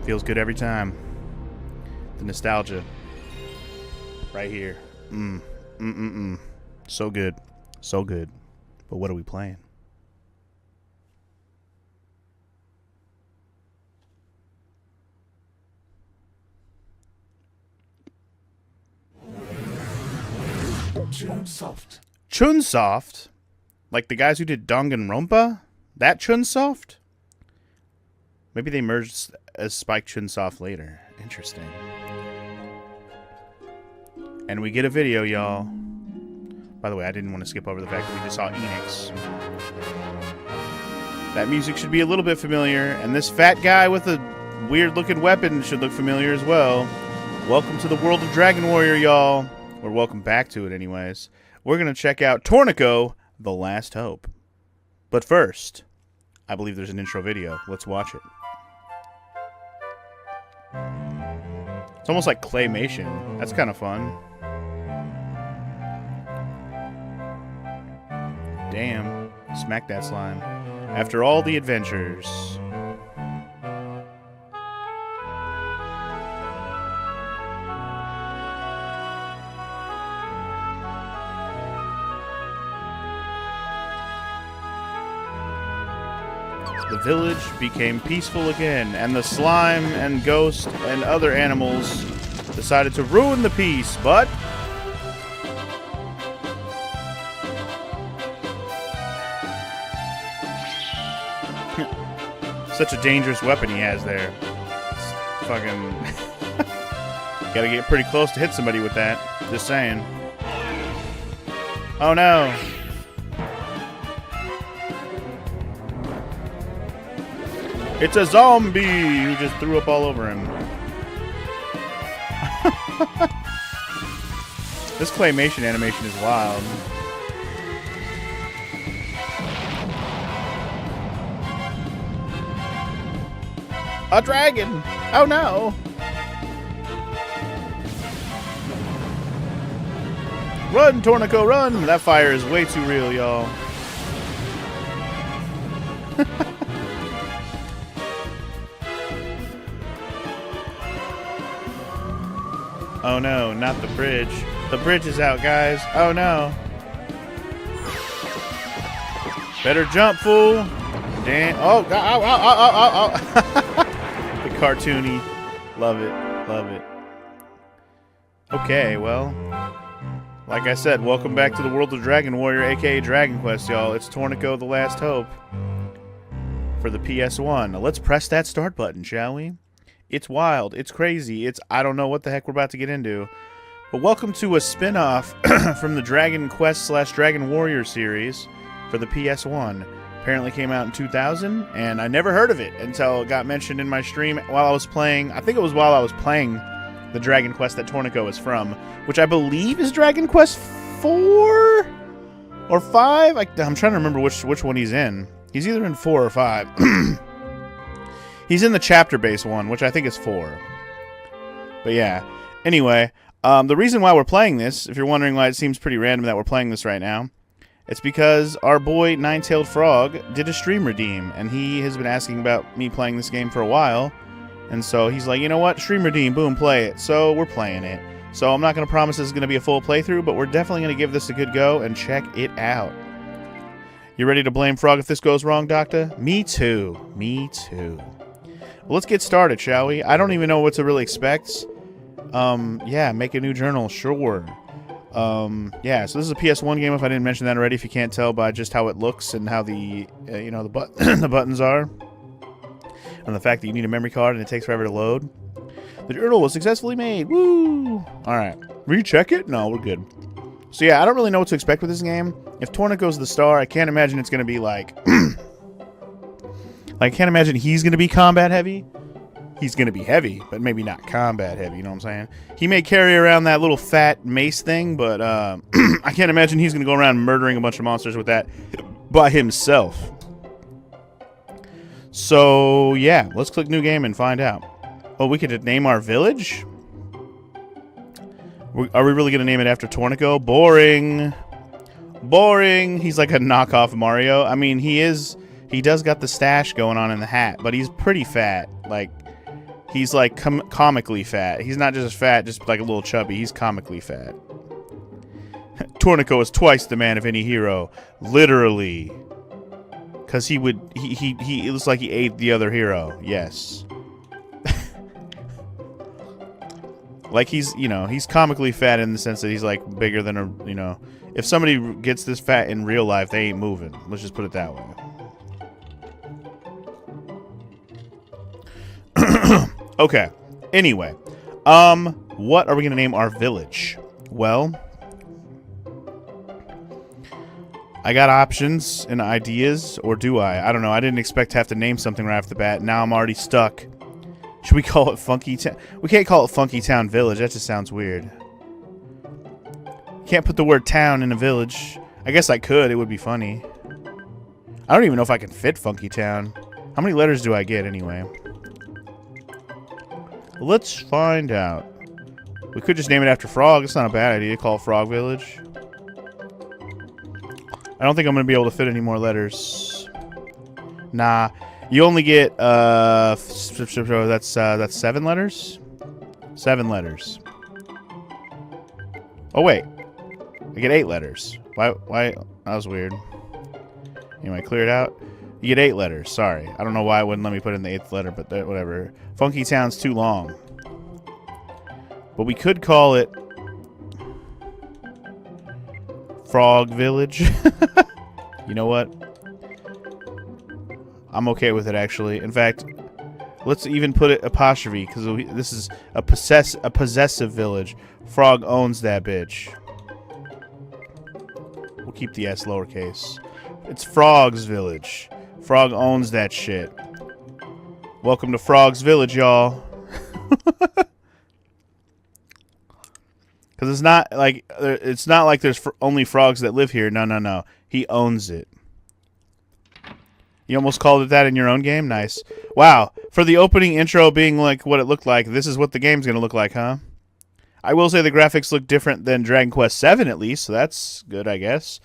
Feels good every time. The nostalgia. Right here. So good. So good. But what are we playing? Chunsoft. Chunsoft? Like the guys who did Danganronpa? That Chunsoft? Maybe they merged as Spike Chunsoft later. Interesting. And we get a video, y'all. By the way, I didn't want to skip over the fact that we just saw Enix. That music should be a little bit familiar, and this fat guy with a weird-looking weapon should look familiar as well. Welcome to the world of Dragon Warrior, y'all. Or welcome back to it, anyways. We're going to check out Torneko, The Last Hope. But first, I believe there's an intro video. Let's watch it. It's almost like claymation. That's kind of fun. Damn. Smack that slime. After all the adventures. The village became peaceful again, and the slime and ghost and other animals decided to ruin the peace, but such a dangerous weapon he has there. It's fucking gotta get pretty close to hit somebody with that. Just saying. Oh no. It's a zombie who just threw up all over him. This claymation animation is wild. A dragon! Oh no! Run, Torneko, run! That fire is way too real, y'all. Oh no, not the bridge. The bridge is out, guys. Oh no. Better jump, fool. Damn. Oh, ow, ow, ow, ow, ow. The cartoony. Love it. Love it. Okay, well. Like I said, welcome back to the world of Dragon Warrior, aka Dragon Quest, y'all. It's Torneko, The Last Hope. For the PS1. Now, let's press that start button, shall we? It's wild. It's crazy. I don't know what the heck we're about to get into. But welcome to a spin-off from the Dragon Quest / Dragon Warrior series for the PS1. Apparently came out in 2000, and I never heard of it until it got mentioned in my stream while I was playing. I think it was while I was playing the Dragon Quest that Torneko is from, which I believe is Dragon Quest 4 or 5? I'm trying to remember which one he's in. He's either in 4 or 5. He's in the chapter-based one, which I think is 4. But yeah. Anyway, the reason why we're playing this, if you're wondering why it seems pretty random that we're playing this right now, it's because our boy Nine-Tailed Frog did a stream redeem, and he has been asking about me playing this game for a while. And so he's like, you know what? Stream redeem, boom, play it. So we're playing it. So I'm not going to promise this is going to be a full playthrough, but we're definitely going to give this a good go and check it out. You ready to blame Frog if this goes wrong, Doctor? Me too. Me too. Well, let's get started, shall we? I don't even know what to really expect. Yeah, make a new journal, sure. Yeah, so this is a PS1 game, if I didn't mention that already, if you can't tell by just how it looks and how the, the buttons are. And the fact that you need a memory card and it takes forever to load. The journal was successfully made, woo! Alright, recheck it? No, we're good. So yeah, I don't really know what to expect with this game. If Torneko's the star, I can't imagine it's going to be like... I can't imagine he's going to be combat heavy. He's going to be heavy, but maybe not combat heavy, you know what I'm saying? He may carry around that little fat mace thing, but I can't imagine he's going to go around murdering a bunch of monsters with that by himself. So, yeah, let's click new game and find out. Oh, we could name our village? Are we really going to name it after Torneko? Boring. Boring. He's like a knockoff Mario. I mean, he does got the stash going on in the hat, but he's pretty fat. Like, He's like comically fat. He's not just fat, just like a little chubby. He's comically fat. Torneko is twice the man of any hero. Literally. Because he would... He it looks like he ate the other hero. Yes. Like he's, you know, he's comically fat in the sense that he's like bigger than a, you know... If somebody gets this fat in real life, they ain't moving. Let's just put it that way. Okay. Anyway. What are we going to name our village? Well... I got options and ideas, or do I? I don't know. I didn't expect to have to name something right off the bat. Now I'm already stuck. Should we call it Funky Town? We can't call it Funky Town Village. That just sounds weird. Can't put the word town in a village. I guess I could. It would be funny. I don't even know if I can fit Funky Town. How many letters do I get anyway? Let's find out. We could just name it after Frog. It's not a bad idea. Call it Frog Village. I don't think I'm going to be able to fit any more letters. Nah. You only get, that's 7 letters? 7 letters. Oh, wait. I get 8 letters. Why? That was weird. Anyway, clear it out. You get 8 letters. Sorry. I don't know why it wouldn't let me put in the 8th letter, but whatever. Funky Town's too long. But we could call it Frog Village. You know what? I'm okay with it, actually. In fact, let's even put it apostrophe, because this is a possessive village. Frog owns that bitch. We'll keep the S lowercase. It's Frog's Village. Frog owns that shit. Welcome to Frog's Village, y'all. Because it's not like there's only frogs that live here. No, no, no. He owns it. You almost called it that in your own game? Nice. Wow. For the opening intro being like what it looked like, this is what the game's going to look like, huh? I will say the graphics look different than Dragon Quest VII at least, so that's good, I guess.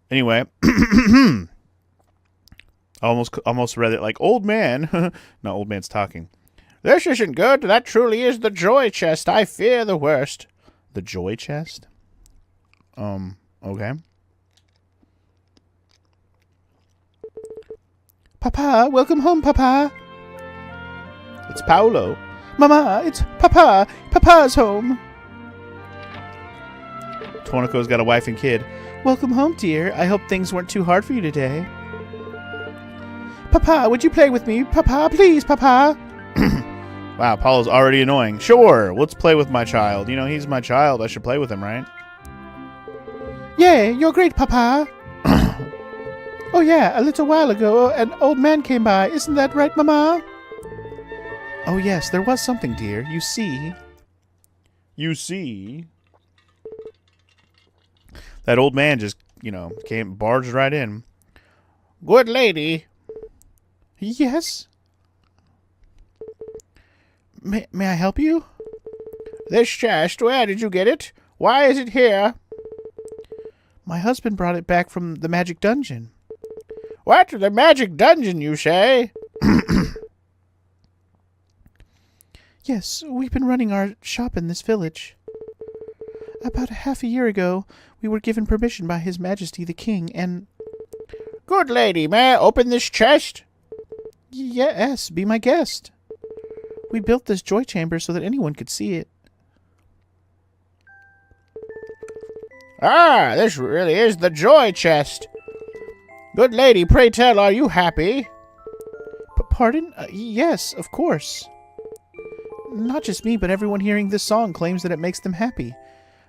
Anyway. Almost read it like, old man. No, old man's talking. This isn't good. That truly is the joy chest. I fear the worst. The joy chest? Okay. Papa, welcome home, Papa. It's Paolo. Mama, it's Papa. Papa's home. Torneko's got a wife and kid. Welcome home, dear. I hope things weren't too hard for you today. Papa, would you play with me? Papa, please, Papa. Wow, Paolo's already annoying. Sure, let's play with my child. You know, he's my child. I should play with him, right? Yay, you're great, Papa. Oh yeah, a little while ago, an old man came by. Isn't that right, Mama? Oh yes, there was something, dear. You see. You see. That old man just, you know, barged right in. Good lady. Yes? May I help you? This chest, where did you get it? Why is it here? My husband brought it back from the magic dungeon. What? The magic dungeon, you say? Yes, we've been running our shop in this village. About half a year ago, we were given permission by His Majesty the King, and... Good lady, may I open this chest? Yes, be my guest. We built this joy chamber so that anyone could see it. Ah, this really is the joy chest. Good lady, pray tell, are you happy? Pardon? Yes, of course. Not just me, but everyone hearing this song claims that it makes them happy.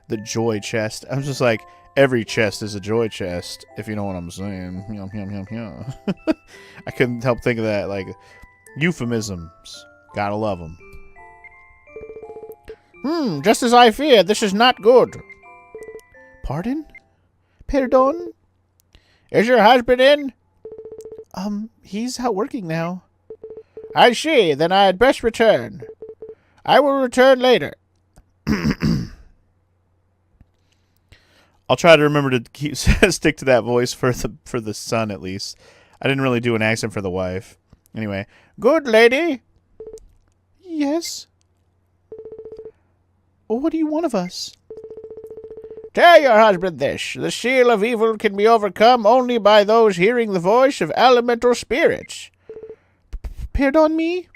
The joy chest. I was just like, every chest is a joy chest, if you know what I'm saying. I couldn't help think of that, like, euphemisms. Gotta love them. Just as I feared, this is not good. Pardon? Pardon? Is your husband in? He's out working now. I see, then I had best return. I will return later. I'll try to remember to stick to that voice for the son at least. I didn't really do an accent for the wife. Anyway, good lady. Yes? Well, what do you want of us? Tell your husband this. The seal of evil can be overcome only by those hearing the voice of elemental spirits. Pardon me?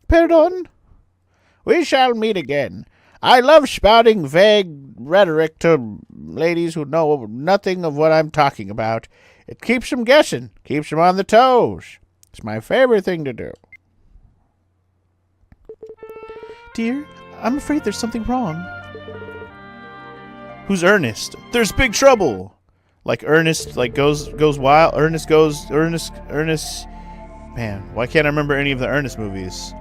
Pardon? We shall meet again. I love spouting vague rhetoric to ladies who know nothing of what I'm talking about. It keeps them guessing, keeps them on their toes. It's my favorite thing to do. Dear, I'm afraid there's something wrong. Who's Ernest? There's big trouble! Like Ernest, like goes wild. Ernest. Man, why can't I remember any of the Ernest movies?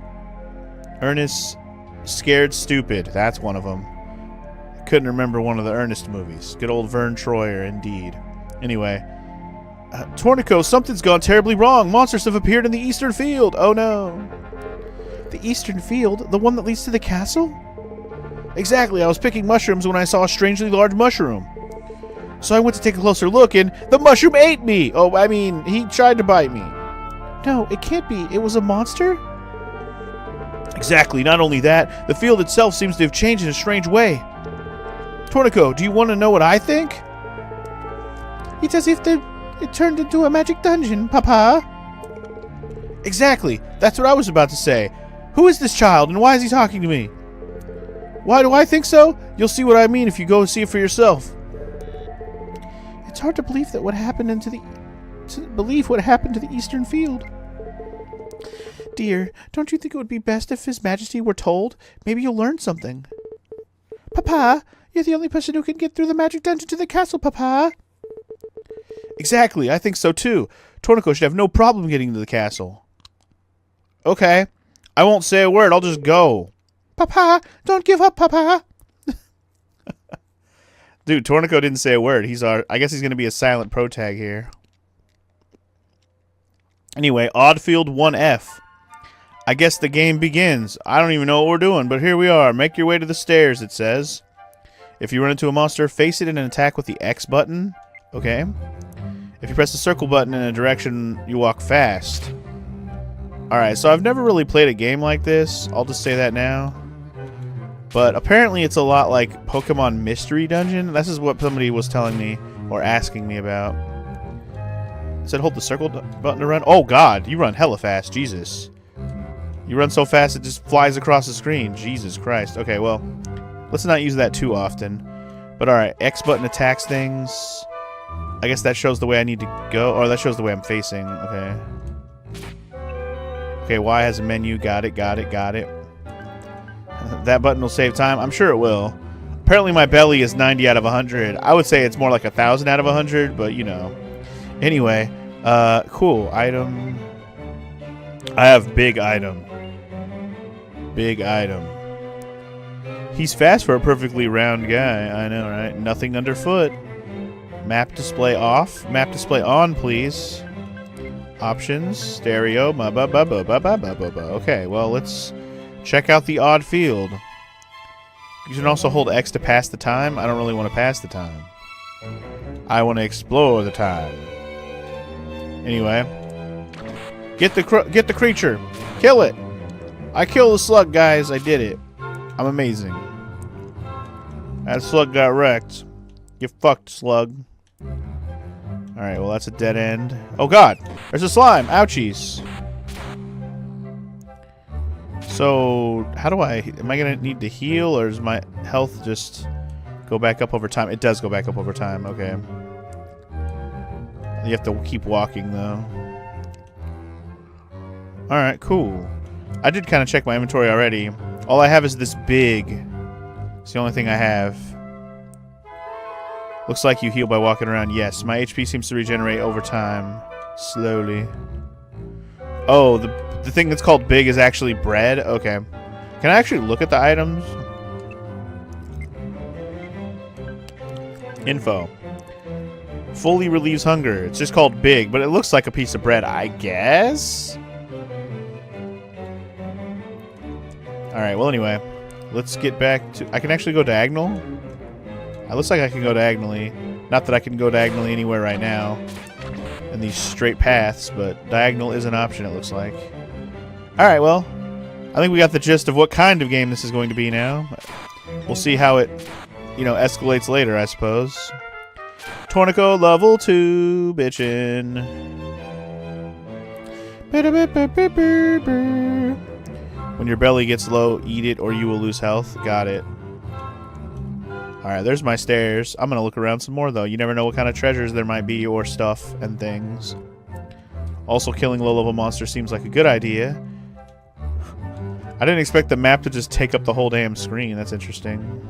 Ernest, Scared Stupid. That's one of them. I couldn't remember one of the Ernest movies. Good old Vern Troyer, indeed. Anyway. Torneko, something's gone terribly wrong. Monsters have appeared in the Eastern Field. Oh no. The Eastern Field? The one that leads to the castle? Exactly. I was picking mushrooms when I saw a strangely large mushroom. So I went to take a closer look and the mushroom ate me! Oh, I mean, he tried to bite me. No, it can't be. It was a monster? Exactly. Not only that, the field itself seems to have changed in a strange way. Torneko, do you want to know what I think? It's as if it turned into a magic dungeon, Papa. Exactly. That's what I was about to say. Who is this child and why is he talking to me? Why do I think so? You'll see what I mean if you go and see it for yourself. It's hard to believe that what happened to the Eastern Field. Dear, don't you think it would be best if His Majesty were told? Maybe you'll learn something. Papa, you're the only person who can get through the magic dungeon to the castle, Papa. Exactly, I think so too. Torneko should have no problem getting to the castle. Okay, I won't say a word, I'll just go. Papa, don't give up, Papa. Dude, Torneko didn't say a word. I guess he's going to be a silent protag here. Anyway, Oddfield 1F. I guess the game begins. I don't even know what we're doing, but here we are. Make your way to the stairs, it says. If you run into a monster, face it in an attack with the X button. Okay. If you press the circle button in a direction, you walk fast. Alright, so I've never really played a game like this. I'll just say that now. But apparently it's a lot like Pokemon Mystery Dungeon. This is what somebody was telling me or asking me about. It said hold the circle button to run. Oh god, you run hella fast. Jesus. You run so fast it just flies across the screen. Jesus Christ. Okay, well, let's not use that too often. But alright, X button attacks things. I guess that shows the way I need to go. Or that shows the way I'm facing. Okay. Okay, Y has a menu. Got it, got it, got it. That button will save time. I'm sure it will. Apparently my belly is 90 out of 100. I would say it's more like 1,000 out of 100, but you know. Anyway, cool. Item. I have big item. Big item. He's fast for a perfectly round guy. I know, right? Nothing underfoot. Map display off. Map display on, please. Options. Stereo. Okay, well, let's check out the odd field. You can also hold X to pass the time. I don't really want to pass the time. I want to explore the time. Anyway. Get the creature. Kill it. I killed the slug, guys. I did it. I'm amazing. That slug got wrecked. You fucked, slug. Alright, well, that's a dead end. Oh, God. There's a slime. Ouchies. So, how do am I going to need to heal, or does my health just go back up over time? It does go back up over time. Okay. You have to keep walking, though. Alright, cool. I did kind of check my inventory already. All I have is this big. It's the only thing I have. Looks like you heal by walking around. Yes, my HP seems to regenerate over time. Slowly. Oh, the thing that's called big is actually bread? Okay. Can I actually look at the items? Info. Fully relieves hunger. It's just called big, but it looks like a piece of bread, I guess? Alright, well anyway. Let's get back to... I can actually go diagonal? It looks like I can go diagonally. Not that I can go diagonally anywhere right now in these straight paths, but diagonal is an option, it looks like. Alright, well, I think we got the gist of what kind of game this is going to be now. We'll see how it, escalates later, I suppose. Torneko level 2, bitchin'. When your belly gets low, eat it or you will lose health. Got it. Alright, there's my stairs. I'm gonna look around some more, though. You never know what kind of treasures there might be or stuff and things. Also, killing low-level monsters seems like a good idea. I didn't expect the map to just take up the whole damn screen. That's interesting.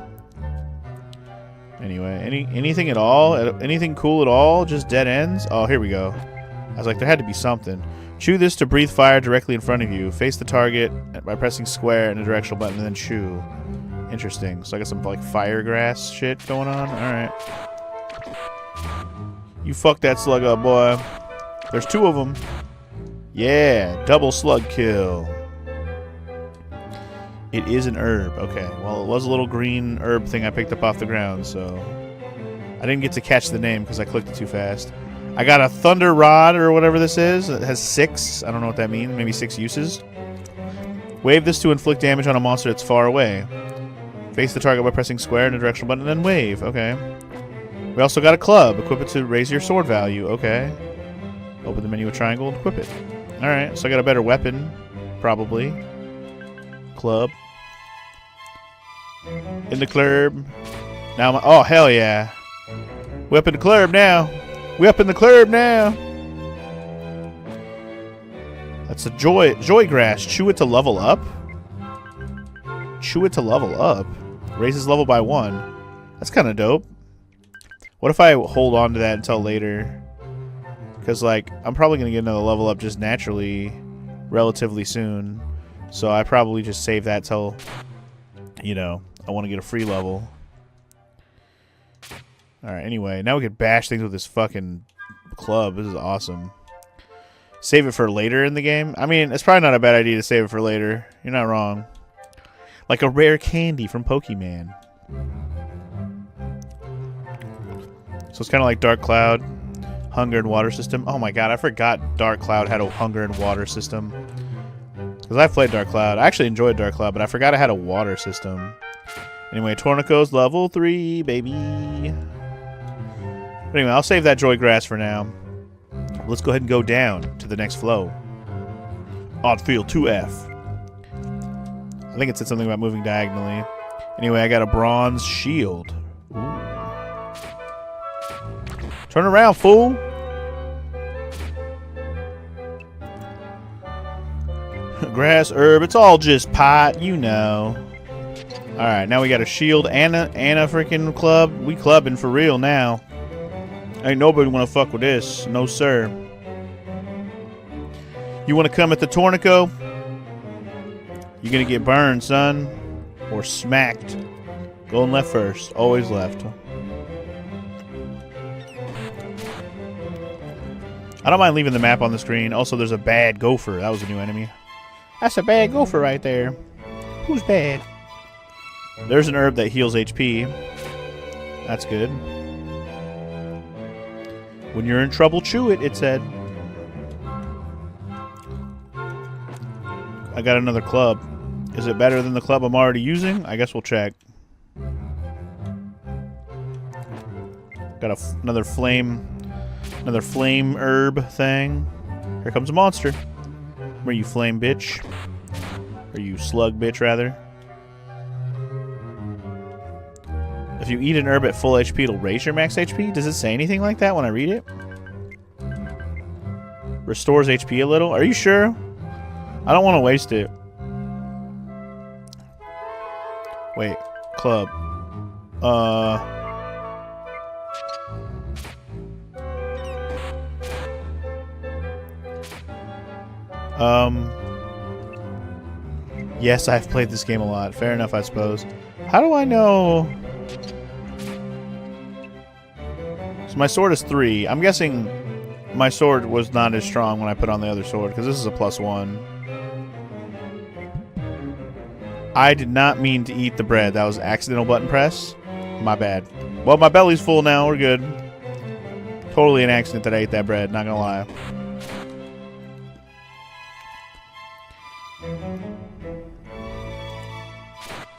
Anyway, anything at all? Anything cool at all? Just dead ends? Oh, here we go. I was like, there had to be something. Chew this to breathe fire directly in front of you. Face the target by pressing square and a directional button, and then chew. Interesting. So I got some, like, fire grass shit going on? Alright. You fuck that slug up, boy. There's 2 of them. Yeah, double slug kill. It is an herb. Okay, well, it was a little green herb thing I picked up off the ground, so... I didn't get to catch the name because I clicked it too fast. I got a thunder rod or whatever this is. It has 6. I don't know what that means. Maybe 6 uses. Wave this to inflict damage on a monster that's far away. Face the target by pressing square and a directional button, and then wave. Okay. We also got a club. Equip it to raise your sword value. Okay. Open the menu with triangle and equip it. Alright, so I got a better weapon. Probably. Club. In the club. Now oh, hell yeah. We up in the club now. We up in the club now. That's a joy grass. Chew it to level up. Chew it to level up. Raises level by 1. That's kind of dope. What if I hold on to that until later? Because, like, I'm probably going to get another level up just naturally relatively soon. So I probably just save that till, I want to get a free level. Alright, anyway, now we can bash things with this fucking club. This is awesome. Save it for later in the game? I mean, it's probably not a bad idea to save it for later. You're not wrong. Like a rare candy from Pokemon. So it's kind of like Dark Cloud. Hunger and water system. Oh my god, I forgot Dark Cloud had a hunger and water system. Because I've played Dark Cloud. I actually enjoyed Dark Cloud, but I forgot it had a water system. Anyway, Torneko's level 3, baby. But anyway, I'll save that Joy Grass for now. Let's go ahead and go down to the next flow. Odd Field 2F. I think it said something about moving diagonally. Anyway, I got a bronze shield. Ooh. Turn around, fool! Grass, herb, it's all just pot, you know. Alright, now we got a shield and a freaking club. We clubbing for real now. Ain't nobody wanna fuck with this. No, sir. You wanna come at the Torneko? You're gonna get burned, son. Or smacked. Going left first. Always left. I don't mind leaving the map on the screen. Also, there's a bad gopher. That was a new enemy. That's a bad gopher right there. Who's bad? There's an herb that heals HP. That's good. When you're in trouble, chew it, it said. I got another club. Is it better than the club I'm already using? I guess we'll check. Got another flame herb thing. Here comes a monster. Where you flame bitch? Or you slug bitch, rather? If you eat an herb at full HP, it'll raise your max HP? Does it say anything like that when I read it? Restores HP a little? Are you sure? I don't want to waste it. Wait. Club. Yes, I've played this game a lot. Fair enough, I suppose. How do I know? So my sword is 3. I'm guessing my sword was not as strong when I put on the other sword, because this is a +1. I did not mean to eat the bread. That was accidental button press. My bad. Well, my belly's full now. We're good. Totally an accident that I ate that bread. Not gonna lie.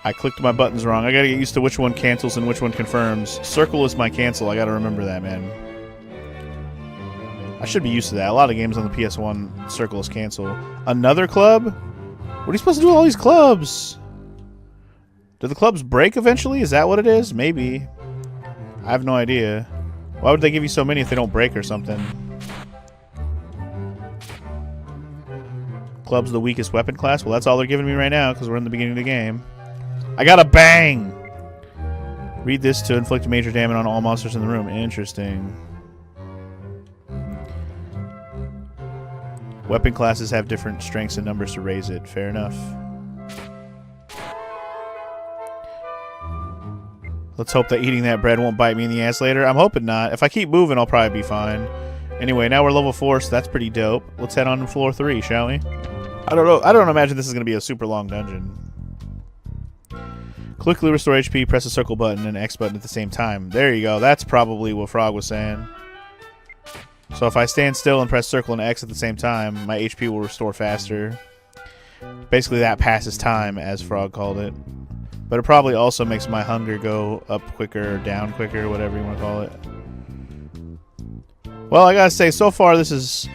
I clicked my buttons wrong. I gotta get used to which one cancels and which one confirms. Circle is my cancel. I gotta remember that, man. I should be used to that. A lot of games on the PS1, circle is cancel. Another club? What are you supposed to do with all these clubs? Do the clubs break eventually? Is that what it is? Maybe. I have no idea. Why would they give you so many if they don't break or something? Club's the weakest weapon class? Well, that's all they're giving me right now because we're in the beginning of the game. I got a bang! Read this to inflict major damage on all monsters in the room. Interesting. Weapon classes have different strengths and numbers to raise it. Fair enough. Let's hope that eating that bread won't bite me in the ass later. I'm hoping not. If I keep moving, I'll probably be fine. Anyway, now we're level 4, so that's pretty dope. Let's head on to floor 3, shall we? I don't know. I don't imagine this is going to be a super long dungeon. Quickly restore HP, press the circle button and X button at the same time. There you go. That's probably what Frog was saying. So if I stand still and press circle and X at the same time, my HP will restore faster. Basically, that passes time, as Frog called it. But it probably also makes my hunger go up quicker or down quicker, whatever you want to call it. Well, I gotta say, so far this is,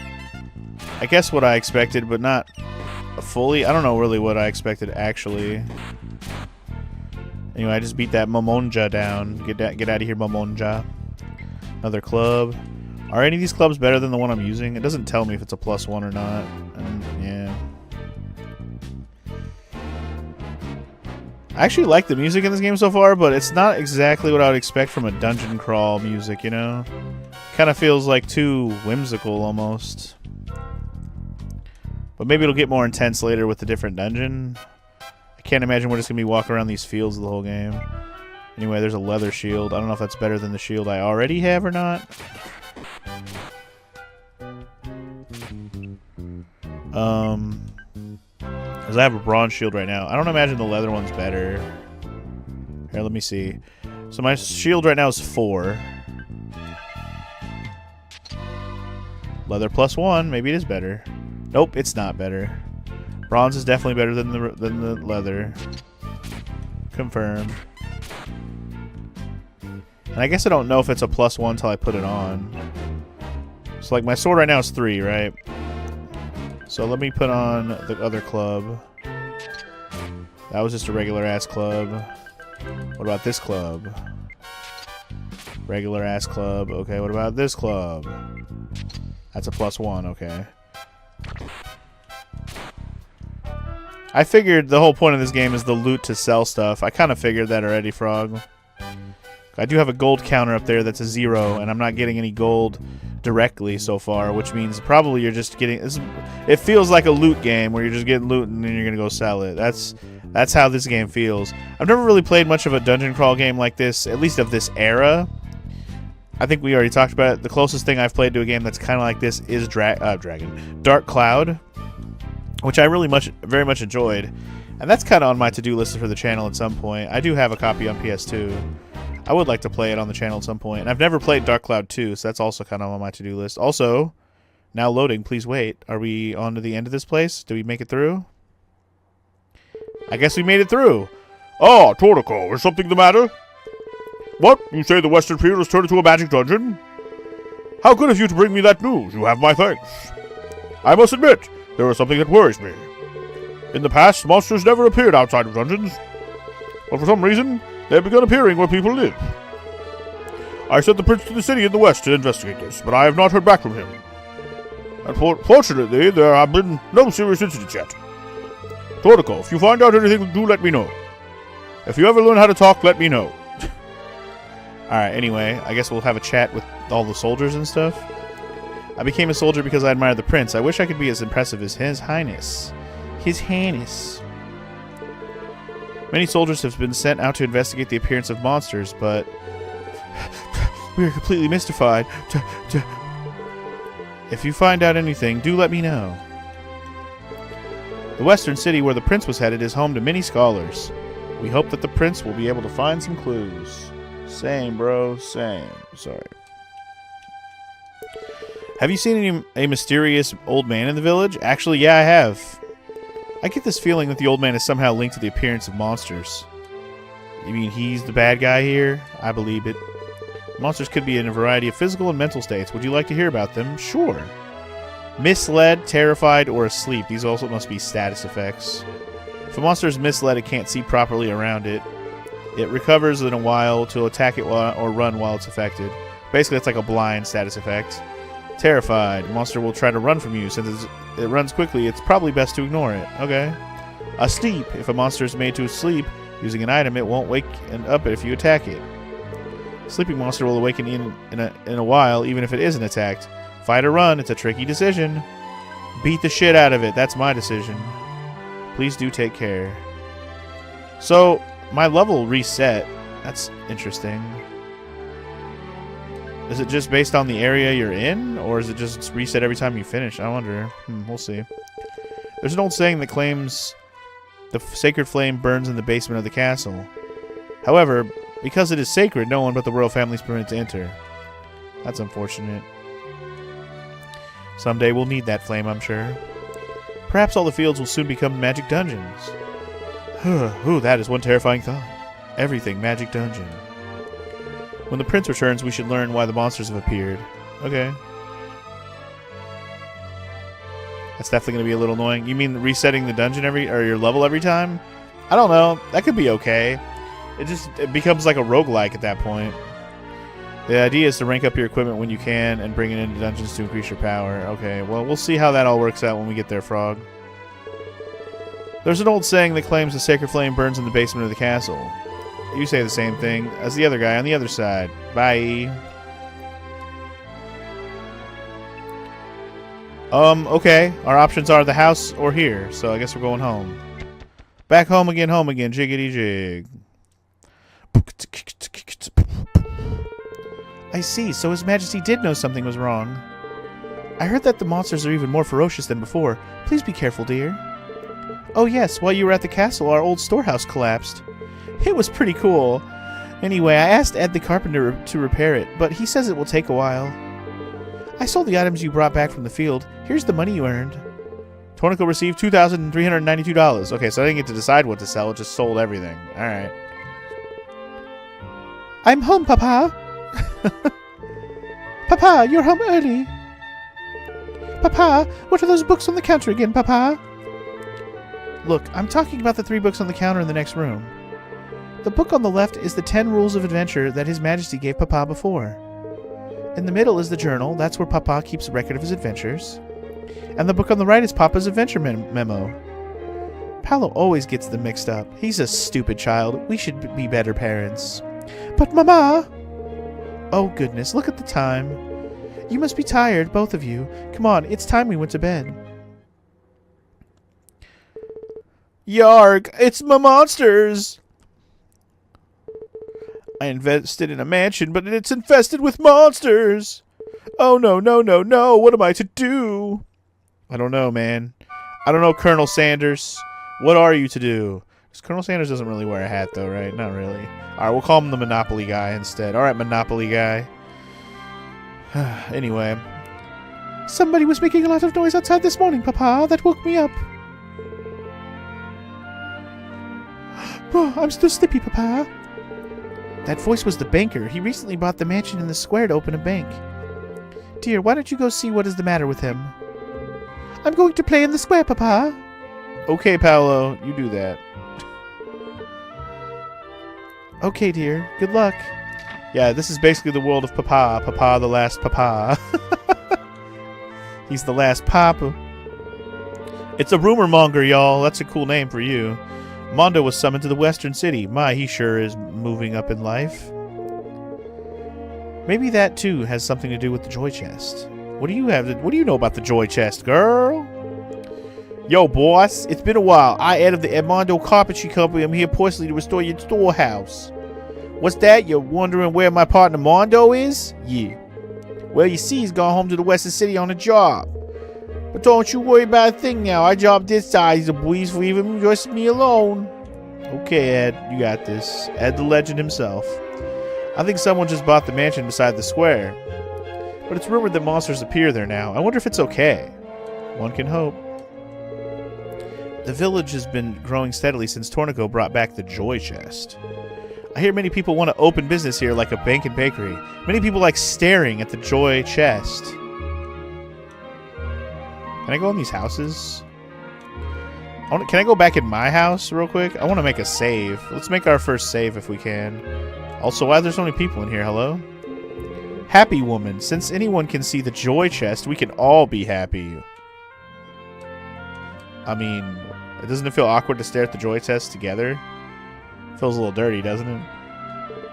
I guess, what I expected, but not fully. I don't know really what I expected, actually. Anyway, I just beat that Momonja down. Get out of here, Momonja. Another club. Are any of these clubs better than the one I'm using? It doesn't tell me if it's a +1 or not. Yeah. I actually like the music in this game so far, but it's not exactly what I would expect from a dungeon crawl music, you know? Kind of feels like too whimsical almost. But maybe it'll get more intense later with the different dungeon. I can't imagine we're just going to be walking around these fields the whole game. Anyway, there's a leather shield. I don't know if that's better than the shield I already have or not. Because I have a bronze shield right now. I don't imagine the leather one's better. Here, let me see. So my shield right now is 4. Leather +1. Maybe it is better. Nope, it's not better. Bronze is definitely better than the leather. Confirm. And I guess I don't know if it's a +1 until I put it on. So like my sword right now is 3, right? So let me put on the other club. That was just a regular ass club. What about this club? Regular ass club. Okay, what about this club? That's a +1, okay. I figured the whole point of this game is the loot to sell stuff. I kind of figured that already, Frog. I do have a gold counter up there that's a 0, and I'm not getting any gold directly so far, which means probably you're just getting... It feels like a loot game where you're just getting loot and then you're going to go sell it. That's how this game feels. I've never really played much of a dungeon crawl game like this, at least of this era. I think we already talked about it. The closest thing I've played to a game that's kind of like this is Dark Cloud, which I really very much enjoyed. And that's kind of on my to-do list for the channel at some point. I do have a copy on PS2. I would like to play it on the channel at some point. And I've never played Dark Cloud 2, so that's also kind of on my to-do list. Also, now loading, please wait. Are we on to the end of this place? Did we make it through? I guess we made it through. Ah, Torneko, is something the matter? What? You say the Western Field has turned into a magic dungeon? How good of you to bring me that news. You have my thanks. I must admit, there is something that worries me. In the past, monsters never appeared outside of dungeons. But for some reason, they have begun appearing where people live. I sent the prince to the city in the west to investigate this, but I have not heard back from him. And fortunately, there have been no serious incidents yet. Torneko, if you find out anything, do let me know. If you ever learn how to talk, let me know. Alright, anyway, I guess we'll have a chat with all the soldiers and stuff. I became a soldier because I admired the prince. I wish I could be as impressive as His Highness. His Highness. Many soldiers have been sent out to investigate the appearance of monsters, but we are completely mystified. If you find out anything, do let me know. The western city where the prince was headed is home to many scholars. We hope that the prince will be able to find some clues. Same, bro. Same. Sorry. Have you seen a mysterious old man in the village? Actually, yeah, I have. I get this feeling that the old man is somehow linked to the appearance of monsters. You mean he's the bad guy here? I believe it. Monsters could be in a variety of physical and mental states. Would you like to hear about them? Sure. Misled, terrified, or asleep. These also must be status effects. If a monster is misled, it can't see properly around it. It recovers in a while to attack it or run while it's affected. Basically, it's like a blind status effect. Terrified. The monster will try to run from you. Since it runs quickly, it's probably best to ignore it. Okay. Asleep. If a monster is made to sleep using an item, it won't wake up if you attack it. Sleeping monster will awaken in a while, even if it isn't attacked. Fight or run. It's a tricky decision. Beat the shit out of it. That's my decision. Please do take care. So, my level reset. That's interesting. Is it just based on the area you're in? Or is it just reset every time you finish? I wonder. We'll see. There's an old saying that claims the sacred flame burns in the basement of the castle. However, because it is sacred, no one but the royal family is permitted to enter. That's unfortunate. Someday we'll need that flame, I'm sure. Perhaps all the fields will soon become magic dungeons. Ooh, that is one terrifying thought. Everything magic dungeon. When the prince returns, we should learn why the monsters have appeared. Okay. That's definitely going to be a little annoying. You mean resetting the dungeon or your level every time? I don't know. That could be okay. It becomes like a roguelike at that point. The idea is to rank up your equipment when you can and bring it into dungeons to increase your power. Okay, well, we'll see how that all works out when we get there, Frog. There's an old saying that claims the sacred flame burns in the basement of the castle. You say the same thing as the other guy on the other side. Bye. Okay. Our options are the house or here, so I guess we're going home. Back home again, jiggity jig. I see, so His Majesty did know something was wrong. I heard that the monsters are even more ferocious than before. Please be careful, dear. Oh yes, while you were at the castle, our old storehouse collapsed. It was pretty cool. Anyway, I asked Ed the carpenter to repair it, but he says it will take a while. I sold the items you brought back from the field. Here's the money you earned. Torneko received $2,392. Okay, so I didn't get to decide what to sell, it just sold everything. Alright. I'm home, Papa. Papa, you're home early. Papa, what are those books on the counter again, Papa? Look, I'm talking about the 3 books on the counter in the next room. The book on the left is the 10 Rules of Adventure that His Majesty gave Papa before. In the middle is the journal. That's where Papa keeps a record of his adventures. And the book on the right is Papa's adventure memo. Paolo always gets them mixed up. He's a stupid child. We should be better parents. But Mama! Oh goodness, look at the time. You must be tired, both of you. Come on, it's time we went to bed. Yarg, it's my monsters! I invested in a mansion, but it's infested with monsters! Oh no, no, no, no, what am I to do? I don't know, man. I don't know, Colonel Sanders. What are you to do? Because Colonel Sanders doesn't really wear a hat, though, right? Not really. Alright, we'll call him the Monopoly guy instead. Alright, Monopoly guy. Anyway. Somebody was making a lot of noise outside this morning, Papa. That woke me up. Oh, I'm still sleepy, Papa. That voice was the banker. He recently bought the mansion in the square to open a bank. Dear, why don't you go see what is the matter with him? I'm going to play in the square, Papa. Okay, Paolo, you do that. Okay, dear. Good luck. Yeah, this is basically the world of Papa. Papa, the last Papa. He's the last Papa. It's a rumor monger, y'all. That's a cool name for you. Mondo was summoned to the Western City. My, he sure is moving up in life. Maybe that, too, has something to do with the Joy Chest. What do you know about the Joy Chest, girl? Yo, boss. It's been a while. I, Ed of the Edmondo Carpentry Company, am here personally to restore your storehouse. What's that? You're wondering where my partner Mondo is? Yeah. Well, you see, he's gone home to the Western City on a job. But don't you worry about a thing now. Our job this size is a breeze for even just me alone. Okay, Ed. You got this. Ed the legend himself. I think someone just bought the mansion beside the square. But it's rumored that monsters appear there now. I wonder if it's okay. One can hope. The village has been growing steadily since Torneko brought back the joy chest. I hear many people want to open business here like a bank and bakery. Many people like staring at the joy chest. Can I go in these houses? Can I go back in my house real quick? I want to make a save. Let's make our first save if we can. Also, why are there so many people in here? Hello? Happy woman. Since anyone can see the joy chest, we can all be happy. I mean, doesn't it feel awkward to stare at the joy chest together? Feels a little dirty, doesn't it?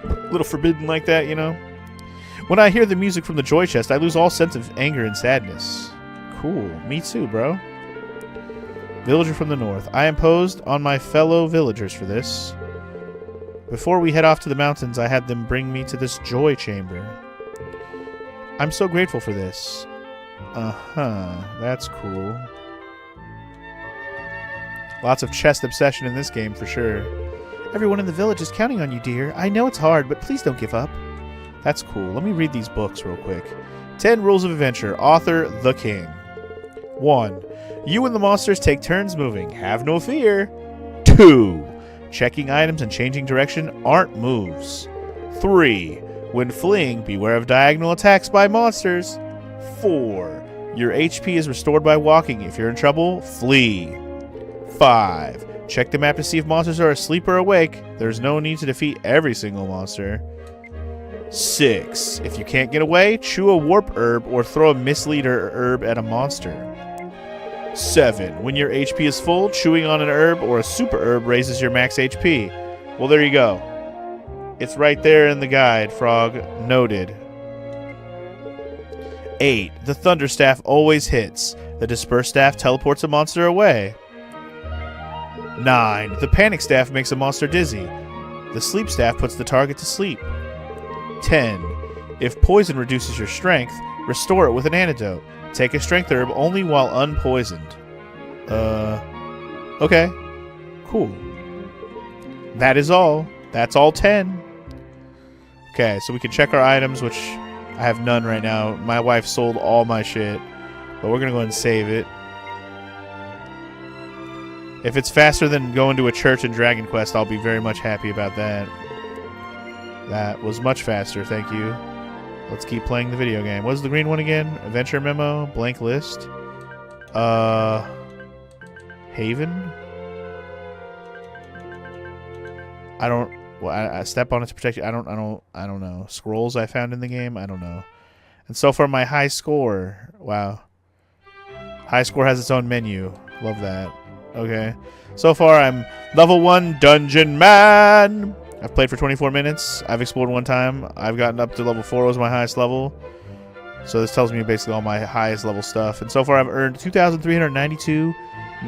A little forbidden like that, you know? When I hear the music from the joy chest, I lose all sense of anger and sadness. Cool. Me too, bro. Villager from the north. I imposed on my fellow villagers for this. Before we head off to the mountains, I had them bring me to this joy chamber. I'm so grateful for this. Uh-huh. That's cool. Lots of chest obsession in this game for sure. Everyone in the village is counting on you, dear. I know it's hard, but please don't give up. That's cool. Let me read these books real quick. 10 Rules of Adventure. Author, The King. 1. You and the monsters take turns moving. Have no fear. 2. Checking items and changing direction aren't moves. 3. When fleeing, beware of diagonal attacks by monsters. 4. Your HP is restored by walking. If you're in trouble, flee. 5. Check the map to see if monsters are asleep or awake. There's no need to defeat every single monster. 6. If you can't get away, chew a warp herb or throw a misleader herb at a monster. 7. When your HP is full, chewing on an herb or a super herb raises your max HP. Well, there you go. It's right there in the guide, Frog. Noted. 8. The Thunder Staff always hits. The Disperse Staff teleports a monster away. 9. The Panic Staff makes a monster dizzy. The Sleep Staff puts the target to sleep. 10. If poison reduces your strength, restore it with an antidote. Take a strength herb only while unpoisoned. Okay. Cool. That is all. That's all 10. Okay, so we can check our items, which I have none right now. My wife sold all my shit, but we're going to go ahead and save it. If it's faster than going to a church in Dragon Quest, I'll be very much happy about that. That was much faster, thank you. Let's keep playing the video game. What is the green one again? Adventure memo, blank list. Haven? I don't... Well, I step on it to protect you. I don't know. Scrolls I found in the game? I don't know. And so far, my high score. Wow. High score has its own menu. Love that. Okay. So far, I'm level 1 Dungeon Man. I've played for 24 minutes. I've explored one time. I've gotten up to level 4 was my highest level. So this tells me basically all my highest level stuff. And so far, I've earned 2,392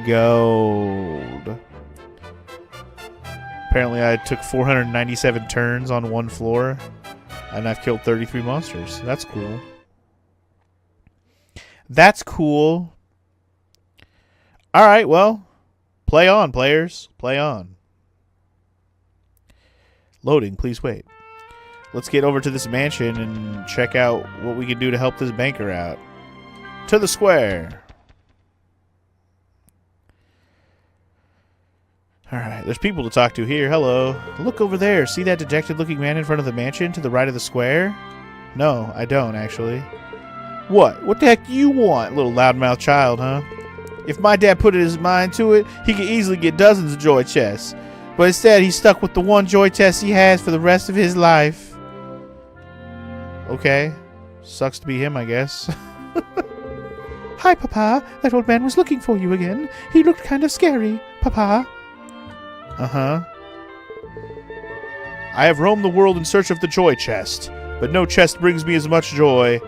gold. Apparently, I took 497 turns on one floor. And I've killed 33 monsters. That's cool. That's cool. Alright, well. Play on, players. Play on. Loading, please wait. Let's get over to this mansion and check out what we can do to help this banker out. To the square. Alright, there's people to talk to here. Hello. Look over there. See that dejected-looking man in front of the mansion to the right of the square? No, I don't, actually. What? What the heck do you want, little loudmouth child, huh? If my dad put his mind to it, he could easily get dozens of joy chests. But instead, he's stuck with the one joy chest he has for the rest of his life. Okay. Sucks to be him, I guess. Hi, Papa. That old man was looking for you again. He looked kind of scary, Papa. Uh-huh. I have roamed the world in search of the joy chest, but no chest brings me as much joy.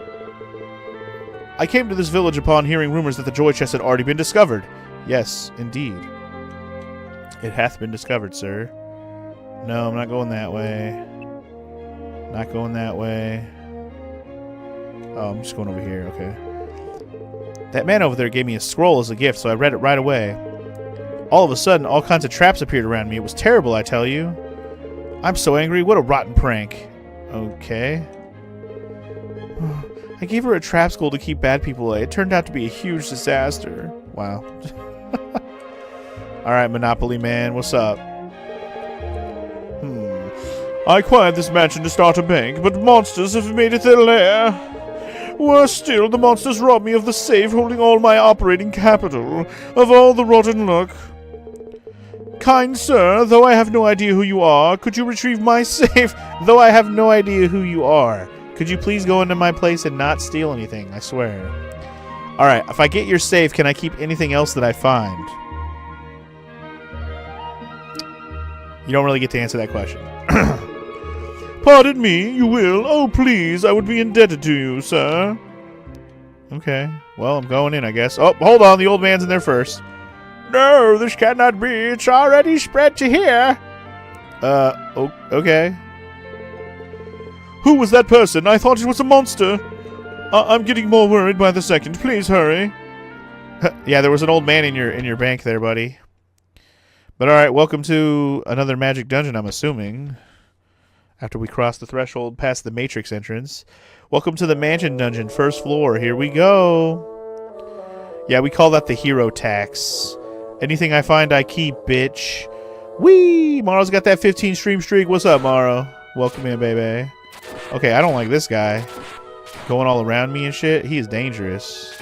I came to this village upon hearing rumors that the joy chest had already been discovered. Yes, indeed. It hath been discovered, sir. No, I'm not going that way. Not going that way. Oh, I'm just going over here, okay. That man over there gave me a scroll as a gift, so I read it right away. All of a sudden, all kinds of traps appeared around me. It was terrible, I tell you. I'm so angry. What a rotten prank. Okay. I gave her a trap school to keep bad people away. It turned out to be a huge disaster. Wow. Alright, Monopoly Man, what's up? I acquired this mansion to start a bank, but monsters have made it their lair. Worse still, the monsters robbed me of the safe holding all my operating capital, of all the rotten luck. Kind sir, though I have no idea who you are, could you retrieve my safe? Though I have no idea who you are, could you please go into my place and not steal anything? I swear. Alright, if I get your safe, can I keep anything else that I find? You don't really get to answer that question. Pardon me, you will? Oh, please, I would be indebted to you, sir. Okay, well, I'm going in, I guess. Oh, hold on, the old man's in there first. No, this cannot be. It's already spread to here. Okay. Who was that person? I thought it was a monster. I'm getting more worried by the second. Please hurry. Yeah, there was an old man in your bank there, buddy. But alright, welcome to another magic dungeon, I'm assuming. After we cross the threshold past the Matrix entrance. Welcome to the mansion dungeon, first floor. Here we go. Yeah, we call that the hero tax. Anything I find, I keep, bitch. Whee! Maro's got that 15 stream streak. What's up, Maro? Welcome in, baby. Okay, I don't like this guy. Going all around me and shit. He is dangerous.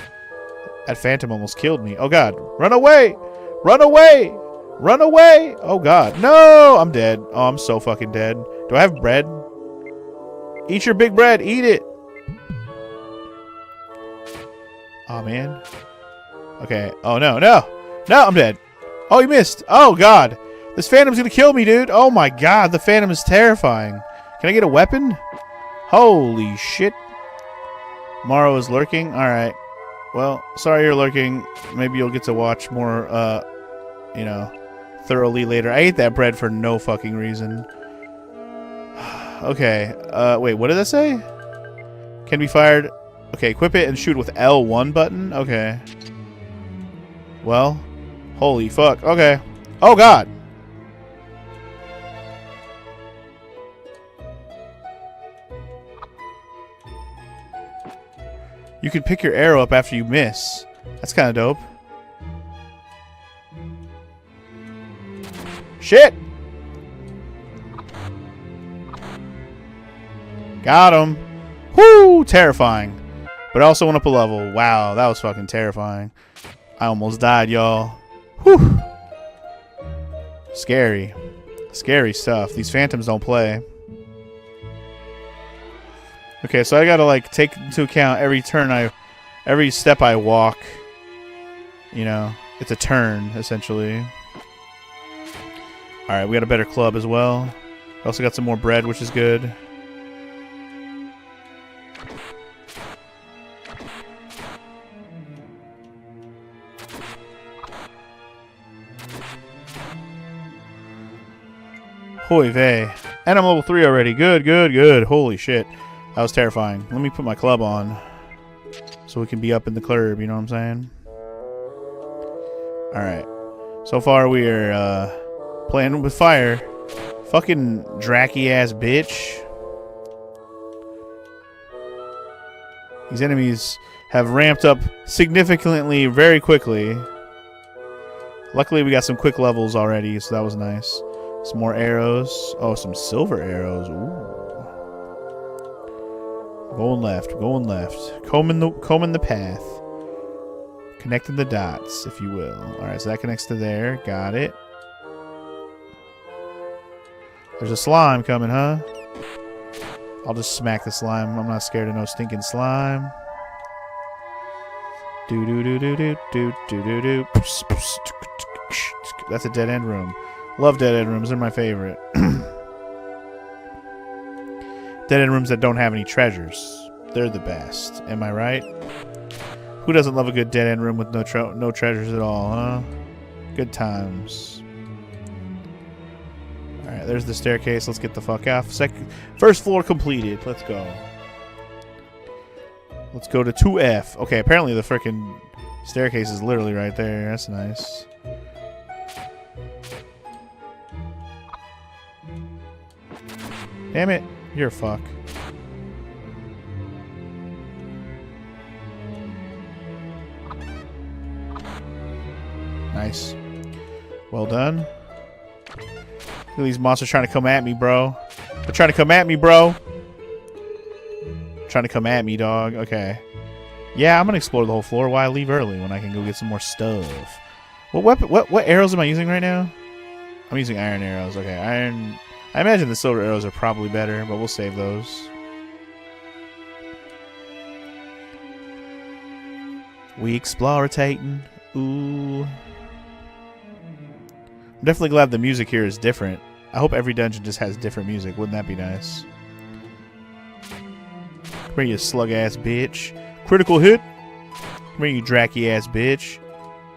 That phantom almost killed me. Oh, God. Run away! Run away! Run away! Oh, God. No! I'm dead. Oh, I'm so fucking dead. Do I have bread? Eat your big bread. Eat it. Oh, man. Okay. Oh, no. No! No, I'm dead. Oh, he missed. Oh, God. This phantom's gonna kill me, dude. Oh, my God. The phantom is terrifying. Can I get a weapon? Holy shit. Morrow is lurking? Alright. Well, sorry you're lurking. Maybe you'll get to watch more, you know, thoroughly later. I ate that bread for no fucking reason. Okay. Wait, what did that say? Can be fired. Okay, equip it and shoot with L1 button? Okay. Well, holy fuck. Okay. Oh, God. You can pick your arrow up after you miss. That's kind of dope. Shit! Got him. Whoo! Terrifying. But I also went up a level. Wow, that was fucking terrifying. I almost died, y'all. Whew. Scary. Scary stuff. These phantoms don't play. Okay, so I gotta like take into account every step I walk. You know, it's a turn essentially. All right, we got a better club as well. Also got some more bread, which is good. Hoy vey. And I'm level 3 already. Good, good, good. Holy shit. That was terrifying. Let me put my club on so we can be up in the club, you know what I'm saying? Alright. So far we are playing with fire. Fucking Dracky ass bitch. These enemies have ramped up significantly very quickly. Luckily we got some quick levels already, so that was nice. Some more arrows. Oh, some silver arrows. Ooh. Going left, going left. Combing the path. Connecting the dots, if you will. Alright, so that connects to there. Got it. There's a slime coming, huh? I'll just smack the slime. I'm not scared of no stinking slime. Do-do-do-do-do-do-do-do-do. That's a dead end room. Love dead end rooms. They're my favorite. Dead end rooms that don't have any treasures. They're the best. Am I right? Who doesn't love a good dead end room with no treasures at all, huh? Good times. Alright, there's the staircase. Let's get the fuck off. First floor completed. Let's go. Let's go to 2F. Okay, apparently the frickin' staircase is literally right there. That's nice. Damn it. You're a fuck. Nice. Well done. Look at these monsters trying to come at me, bro. They're trying to come at me, bro. Trying to come at me, dog. Okay. Yeah, I'm gonna explore the whole floor. Why leave early when I can go get some more stuff? What weapon? What arrows am I using right now? I'm using iron arrows. Okay, iron. I imagine the silver arrows are probably better, but we'll save those. We explorating. Ooh. I'm definitely glad the music here is different. I hope every dungeon just has different music. Wouldn't that be nice? Come here, you slug-ass bitch. Critical hit. Come here, you dracky-ass bitch.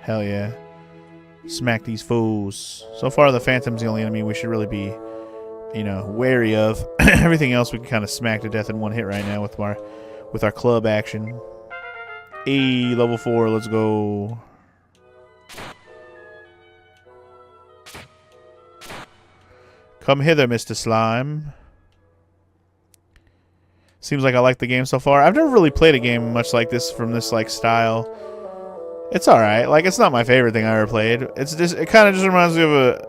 Hell yeah. Smack these fools. So far, the Phantom's the only enemy we should really be, you know, wary of. Everything else we can kind of smack to death in one hit right now with our club action. Level 4, let's go. Come hither, Mr. Slime. Seems like I like the game so far. I've never really played a game much like this from this like style. It's alright. Like, it's not my favorite thing I ever played. It's just, it kind of just reminds me of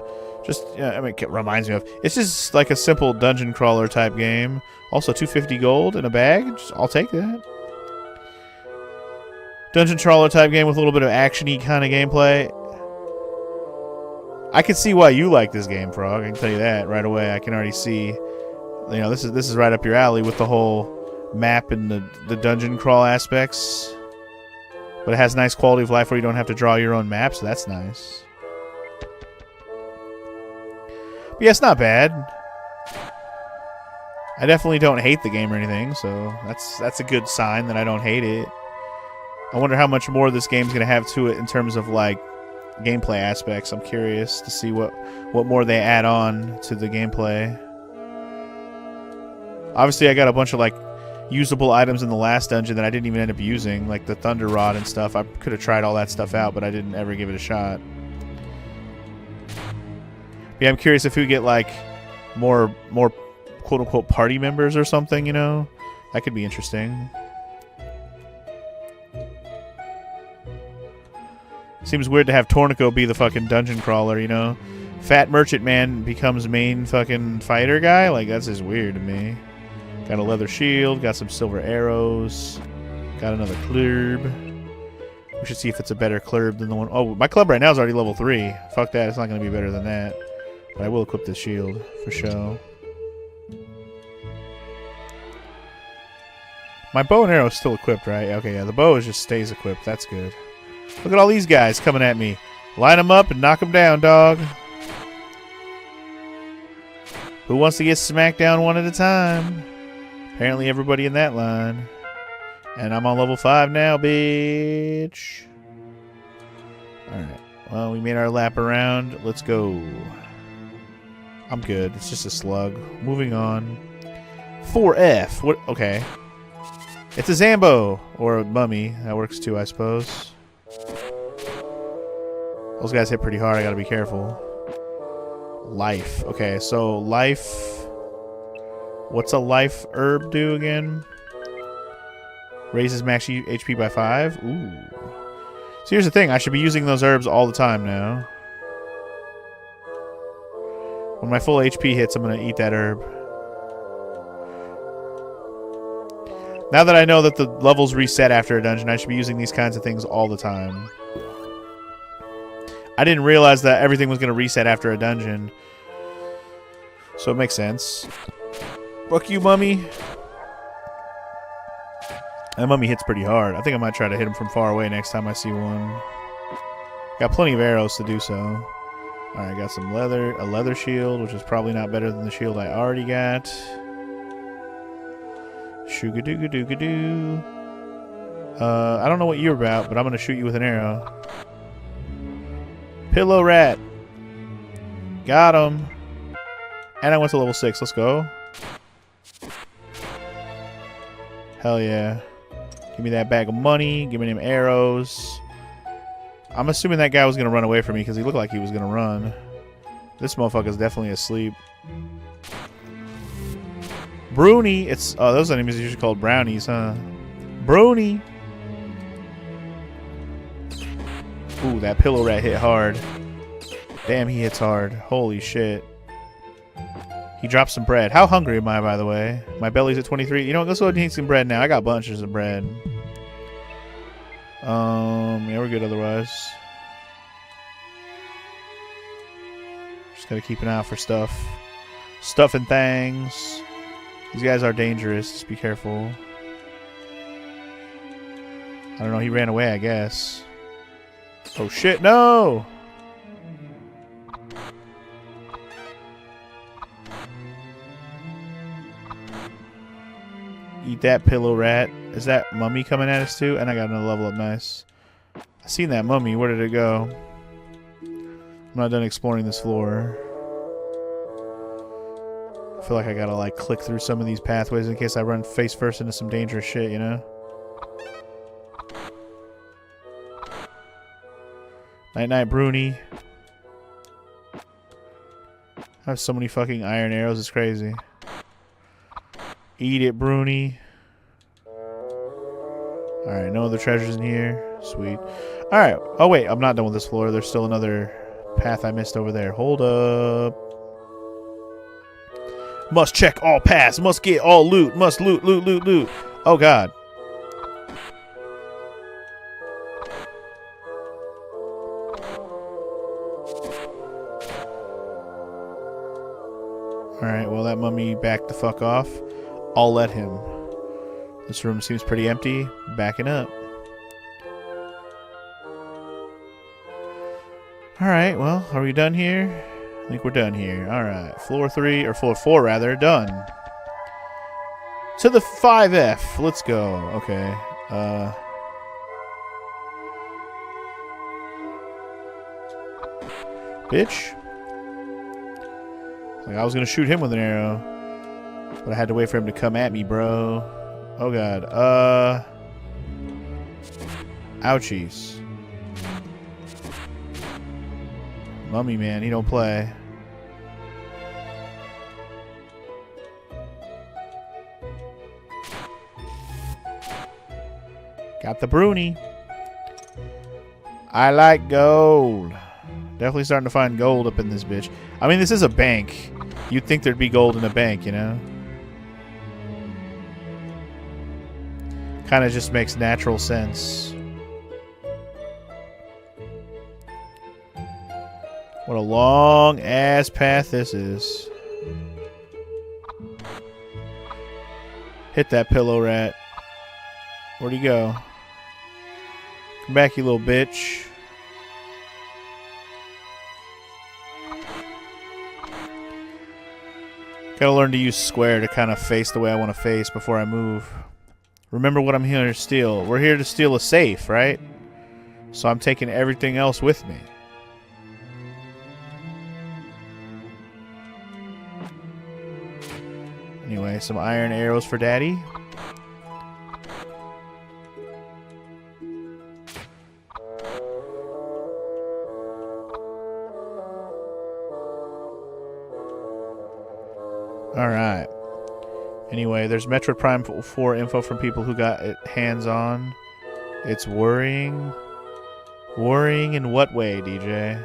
it reminds me of, it's just like a simple dungeon crawler type game. Also 250 gold in a bag. I'll take that. Dungeon crawler type game with a little bit of action-y kind of gameplay. I can see why you like this game, Frog. I can tell you that right away. I can already see, you know, this is right up your alley with the whole map and the dungeon crawl aspects. But it has nice quality of life where you don't have to draw your own map, so that's nice. But yeah, it's not bad. I definitely don't hate the game or anything, so that's a good sign that I don't hate it. I wonder how much more this game's going to have to it in terms of, like, gameplay aspects. I'm curious to see what more they add on to the gameplay. Obviously, I got a bunch of, like, usable items in the last dungeon that I didn't even end up using, like the Thunder Rod and stuff. I could have tried all that stuff out, but I didn't ever give it a shot. Yeah, I'm curious if we get, like, more quote-unquote party members or something, you know? That could be interesting. Seems weird to have Torneko be the fucking dungeon crawler, you know? Fat Merchant Man becomes main fucking fighter guy? Like, that's just weird to me. Got a leather shield, got some silver arrows, got another club. We should see if it's a better club than the one... Oh, my club right now is already level 3. Fuck that, it's not going to be better than that. But I will equip this shield, for show. My bow and arrow is still equipped, right? Okay, yeah, the bow just stays equipped. That's good. Look at all these guys coming at me. Line them up and knock them down, dog. Who wants to get smacked down one at a time? Apparently everybody in that line. And I'm on level 5 now, bitch. Alright. Well, we made our lap around. Let's go. I'm good. It's just a slug. Moving on. 4F. What? Okay. It's a Zambo. Or a mummy. That works too, I suppose. Those guys hit pretty hard. I gotta be careful. Life. Okay, so life... What's a life herb do again? Raises max HP by 5? Ooh. So here's the thing. I should be using those herbs all the time now. When my full HP hits, I'm going to eat that herb. Now that I know that the levels reset after a dungeon, I should be using these kinds of things all the time. I didn't realize that everything was going to reset after a dungeon. So it makes sense. Fuck you, mummy. That mummy hits pretty hard. I think I might try to hit him from far away next time I see one. Got plenty of arrows to do so. Alright, got some leather. A leather shield, which is probably not better than the shield I already got. Shooga-dooga-dooga-doo. I don't know what you're about, but I'm going to shoot you with an arrow. Pillow rat. Got him. And I went to level 6. Let's go. Hell yeah. Give me that bag of money. Give me them arrows. I'm assuming that guy was going to run away from me because he looked like he was going to run. This motherfucker's definitely asleep. Bruni. It's... Oh, those enemies are usually called brownies, huh? Bruni. Ooh, that pillow rat hit hard. Damn, he hits hard. Holy shit. He dropped some bread. How hungry am I, by the way? My belly's at 23. You know what? Let's go ahead and eat some bread now. I got bunches of bread. Yeah, we're good otherwise. Just gotta keep an eye out for stuff. Stuff and things. These guys are dangerous. Just be careful. I don't know. He ran away, I guess. Oh, shit. No! Eat that, pillow rat. Is that mummy coming at us too? And I got another level up. Nice. I seen that mummy. Where did it go? I'm not done exploring this floor. I feel like I gotta like click through some of these pathways in case I run face first into some dangerous shit, you know? Night night, Bruni. I have so many fucking iron arrows, it's crazy. Eat it, Bruni. Alright, no other treasures in here. Sweet. Alright. Oh, wait. I'm not done with this floor. There's still another path I missed over there. Hold up. Must check all paths. Must get all loot. Must loot, loot, loot, loot. Oh, God. Alright, well, that mummy backed the fuck off. I'll let him. This room seems pretty empty. Backing up. Alright, well, are we done here? I think we're done here. Alright, floor 3, or floor 4 rather, done. To the 5F. Let's go. Okay. Bitch. Like I was gonna shoot him with an arrow. But I had to wait for him to come at me, bro. Oh, God. Ouchies. Mummy, man. He don't play. Got the Bruni. I like gold. Definitely starting to find gold up in this bitch. I mean, this is a bank. You'd think there'd be gold in a bank, you know? Kind of just makes natural sense. What a long ass path this is. Hit that pillow rat. Where'd he go? Come back, you little bitch. Gotta learn to use square to kind of face the way I want to face before I move. Remember what I'm here to steal. We're here to steal a safe, right? So I'm taking everything else with me. Anyway, some iron arrows for Daddy. Alright. Anyway, there's Metroid Prime 4 info from people who got it hands-on. It's worrying. Worrying in what way, DJ?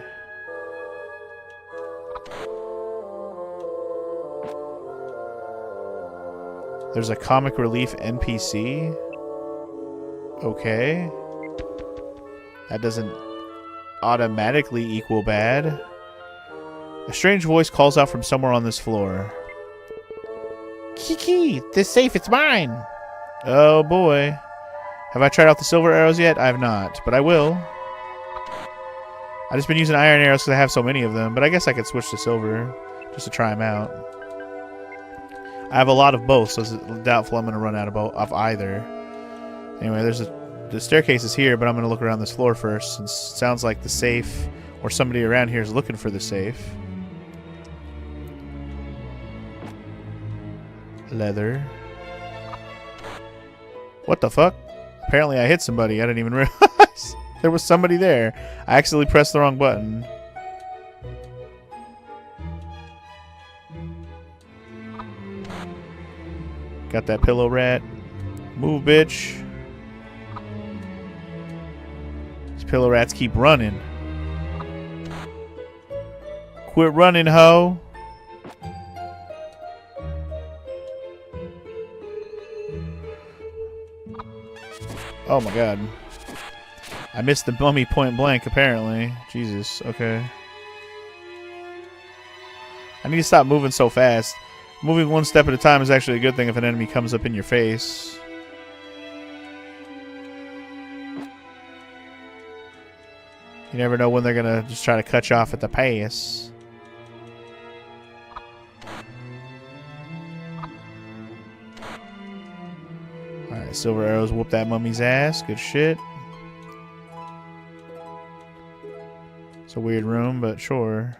There's a comic relief NPC? Okay. That doesn't automatically equal bad. A strange voice calls out from somewhere on this floor. Kiki, this safe, it's mine. Oh boy. Have I tried out the silver arrows yet? I have not, but I will. I've just been using iron arrows because I have so many of them, but I guess I could switch to silver just to try them out. I have a lot of both, so it's doubtful I'm going to run out of either. Anyway, the staircase is here, but I'm going to look around this floor first, since it sounds like the safe or somebody around here is looking for the safe. Leather. What the fuck? Apparently I hit somebody. I didn't even realize there was somebody there. I accidentally pressed the wrong button. Got that pillow rat. Move, bitch. These pillow rats keep running. Quit running, ho. Oh my god. I missed the mummy point blank, apparently. Jesus, okay. I need to stop moving so fast. Moving one step at a time is actually a good thing if an enemy comes up in your face. You never know when they're gonna just try to cut you off at the pass. Alright, silver arrows whoop that mummy's ass. Good shit. It's a weird room, but sure.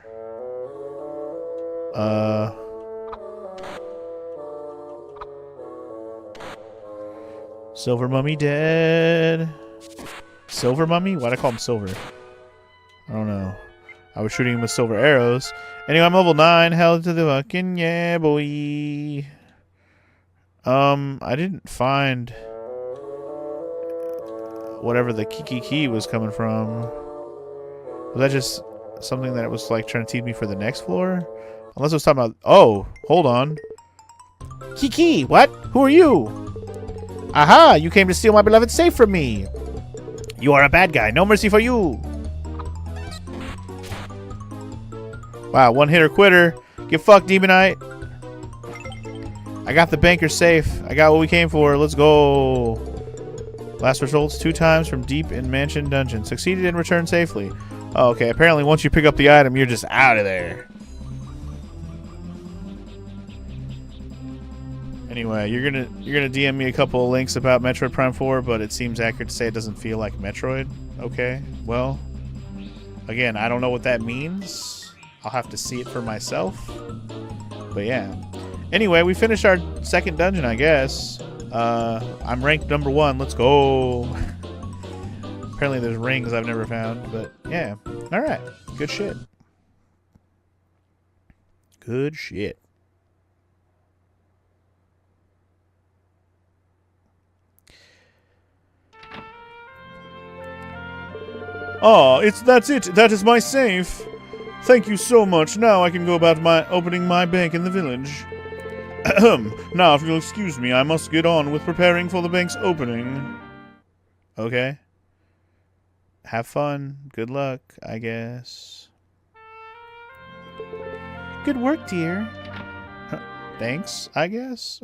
Silver mummy dead. Silver mummy? Why'd I call him silver? I don't know. I was shooting him with silver arrows. Anyway, I'm level 9. Hell to the fucking yeah, boy. I didn't find whatever the key was coming from. Was that just something that it was like trying to tease me for the next floor? Unless it was talking about... Oh, hold on. Kiki, what? Who are you? Aha, you came to steal my beloved safe from me. You are a bad guy. No mercy for you. Wow, one hitter quitter. Get fucked, Demonite. I got the banker safe. I got what we came for. Let's go. Last results 2 times from deep in mansion dungeon. Succeeded and returned safely. Oh, okay, apparently once you pick up the item, you're just out of there. Anyway, you're gonna DM me a couple of links about Metroid Prime 4, but it seems accurate to say it doesn't feel like Metroid. Okay, well, again, I don't know what that means. I'll have to see it for myself. But yeah. Anyway, we finished our second dungeon, I guess. I'm ranked number 1. Let's go. Apparently there's rings I've never found, but yeah. All right, good shit. Good shit. Oh, that's it. That is my safe. Thank you so much. Now I can go about opening my bank in the village. Now, if you'll excuse me, I must get on with preparing for the bank's opening. Okay. Have fun. Good luck, I guess. Good work, dear. Thanks, I guess.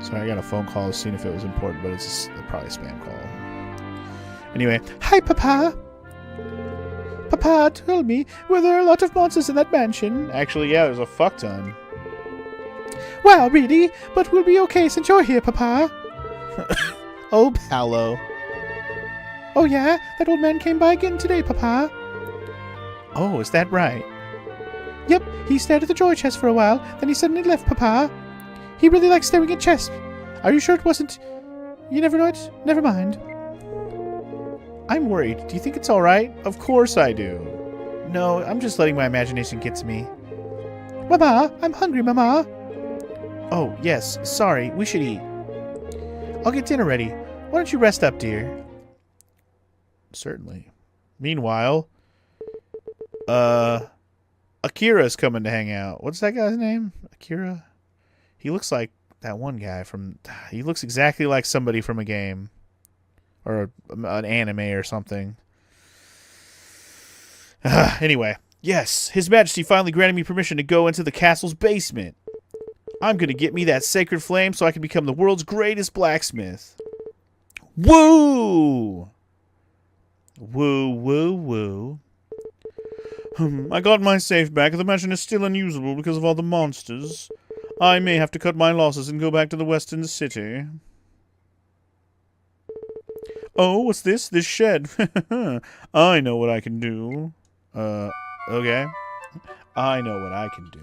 Sorry, I got a phone call seeing if it was important, but it's probably a spam call. Anyway, hi, Papa. Papa told me, were there a lot of monsters in that mansion? Actually, yeah, there's a fuck ton. Wow, really? But we'll be okay since you're here, Papa. Oh, Paolo. Oh, yeah? That old man came by again today, Papa. Oh, is that right? Yep, he stared at the joy chest for a while, then he suddenly left, Papa. He really likes staring at chests. Are you sure it wasn't... You never know it? Never mind. I'm worried. Do you think it's alright? Of course I do. No, I'm just letting my imagination get to me. Mama, I'm hungry, Mama. Oh, yes. Sorry. We should eat. I'll get dinner ready. Why don't you rest up, dear? Certainly. Meanwhile, Akira's coming to hang out. What's that guy's name? Akira? He looks like that one guy from... He looks exactly like somebody from a game. Or an anime or something. Anyway. Yes, His Majesty finally granted me permission to go into the castle's basement. I'm going to get me that sacred flame so I can become the world's greatest blacksmith. Woo! Woo, woo, woo. I got my safe back. The mansion is still unusable because of all the monsters. I may have to cut my losses and go back to the western city. Oh, what's this? This shed. I know what I can do. Okay. I know what I can do.